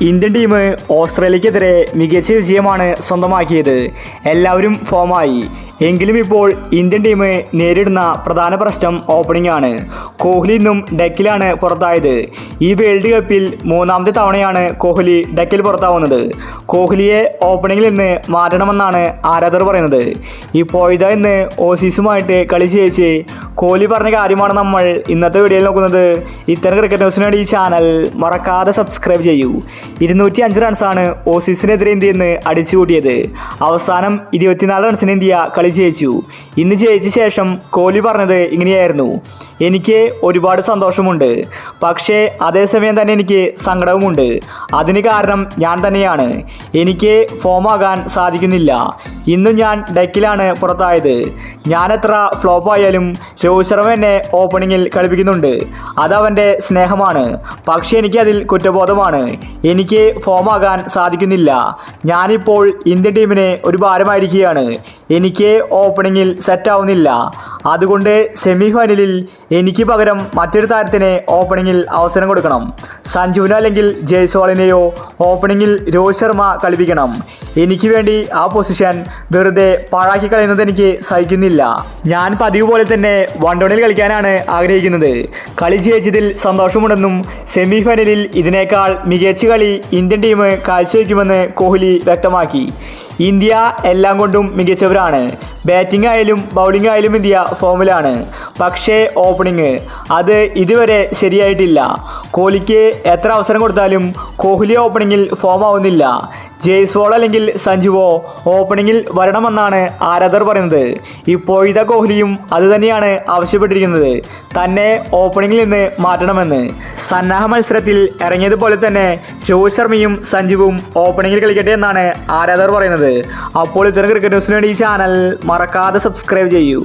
Indian team ഓസ്ട്രേലിയക്കെതിരെ മികച്ച വിജയമാണ് സ്വന്തമാക്കിയത്. എല്ലാവരും ഫോമായി. എങ്കിലും ഇപ്പോൾ ഇന്ത്യൻ ടീം നേരിടുന്ന പ്രധാന പ്രശ്നം ഓപ്പണിംഗ് ആണ്. കോഹ്ലി ഇന്നും ഡെക്കിലാണ് പുറത്തായത്. ഈ വേൾഡ് കപ്പിൽ മൂന്നാമത്തെ തവണയാണ് കോഹ്ലി ഡെക്കിൽ പുറത്താവുന്നത്. കോഹ്ലിയെ ഓപ്പണിംഗിൽ നിന്ന് മാറ്റണമെന്നാണ് ആരാധകർ പറയുന്നത്. ഇപ്പോഴിതാ ഇന്ന് ഓസീസുമായിട്ട് കളി ജയിച്ച് കോഹ്ലി പറഞ്ഞ കാര്യമാണ് നമ്മൾ ഇന്നത്തെ വീഡിയോയിൽ നോക്കുന്നത്. ഇത്തരം ക്രിക്കറ്റ് ന്യൂസിന് വേണ്ടി ഈ ചാനൽ മറക്കാതെ സബ്സ്ക്രൈബ് ചെയ്യൂ. 205 റൺസാണ് ഓസീസിനെതിരെ ഇന്ത്യ ഇന്ന് അടിച്ചുകൂട്ടിയത്. അവസാനം 24 റൺസിന് ഇന്ത്യ കളി ജയിച്ചു. ഇന്ന് ജയിച്ച ശേഷം കോഹ്ലി പറഞ്ഞത് ഇങ്ങനെയായിരുന്നു: എനിക്ക് ഒരുപാട് സന്തോഷമുണ്ട്, പക്ഷേ അതേസമയം തന്നെ എനിക്ക് സങ്കടവുമുണ്ട്. അതിന് കാരണം ഞാൻ തന്നെയാണ്. എനിക്ക് ഫോമാകാൻ സാധിക്കുന്നില്ല. ഇന്നും ഞാൻ ഡെക്കിലാണ് പുറത്തായത്. ഞാൻ എത്ര ഫ്ലോപ്പായാലും രോഹിത് ശർമ്മ എന്നെ ഓപ്പണിങ്ങിൽ കളിപ്പിക്കുന്നുണ്ട്. അതവൻ്റെ സ്നേഹമാണ്. പക്ഷേ എനിക്കതിൽ കുറ്റബോധമാണ്. എനിക്ക് ഫോമാകാൻ സാധിക്കുന്നില്ല. ഞാനിപ്പോൾ ഇന്ത്യൻ ടീമിന് ഒരു ഭാരമായിരിക്കുകയാണ്. എനിക്ക് ഓപ്പണിങ്ങിൽ സെറ്റാവുന്നില്ല. അതുകൊണ്ട് സെമി ഫൈനലിൽ എനിക്ക് പകരം മറ്റൊരു താരത്തിന് ഓപ്പണിങ്ങിൽ അവസരം കൊടുക്കണം. സഞ്ജുവിനോ അല്ലെങ്കിൽ ജയ്സ്വാളിനെയോ ഓപ്പണിങ്ങിൽ രോഹിത് ശർമ്മ കളിപ്പിക്കണം. എനിക്ക് വേണ്ടി ആ പൊസിഷൻ വെറുതെ പാഴാക്കി കളയുന്നത് എനിക്ക് സഹിക്കുന്നില്ല. ഞാൻ പതിവ് പോലെ തന്നെ വൺ ഡൗണിൽ കളിക്കാനാണ് ആഗ്രഹിക്കുന്നത്. കളി ജയിച്ചതിൽ സന്തോഷമുണ്ടെന്നും സെമി ഫൈനലിൽ ഇതിനേക്കാൾ മികച്ച കളി ഇന്ത്യൻ ടീം കാഴ്ചവെക്കുമെന്ന് കോഹ്ലി വ്യക്തമാക്കി. ഇന്ത്യ എല്ലാം കൊണ്ടും മികച്ചവരാണ്. ബാറ്റിംഗ് ആയാലും ബൗളിംഗ് ആയാലും ഇന്ത്യ ഫോമിലാണ്. പക്ഷേ ഓപ്പണിംഗ് അത് ഇതുവരെ ശരിയായിട്ടില്ല. കോഹ്ലിക്ക് എത്ര അവസരം കൊടുത്താലും കോഹ്ലി ഓപ്പണിങ്ങിൽ ഫോം ആവുന്നില്ല. ജയ്സ്വാൾ അല്ലെങ്കിൽ സഞ്ജുവോ ഓപ്പണിങ്ങിൽ വരണമെന്നാണ് ആരാധകർ പറയുന്നത്. ഇപ്പോഴത്തെ കോഹ്ലിയും അതുതന്നെയാണ് ആവശ്യപ്പെട്ടിരിക്കുന്നത്, തന്നെ ഓപ്പണിങ്ങിൽ നിന്ന് മാറ്റണമെന്ന്. സന്നാഹ മത്സരത്തിൽ ഇറങ്ങിയതുപോലെ തന്നെ രോഹിത് ശർമ്മയും സഞ്ജുവും ഓപ്പണിങ്ങിൽ കളിക്കട്ടെ എന്നാണ് ആരാധകർ പറയുന്നത്. അപ്പോൾ ഇത്തരം ക്രിക്കറ്റ് ന്യൂസിന് വേണ്ടി ഈ ചാനൽ മറക്കാതെ സബ്സ്ക്രൈബ് ചെയ്യൂ.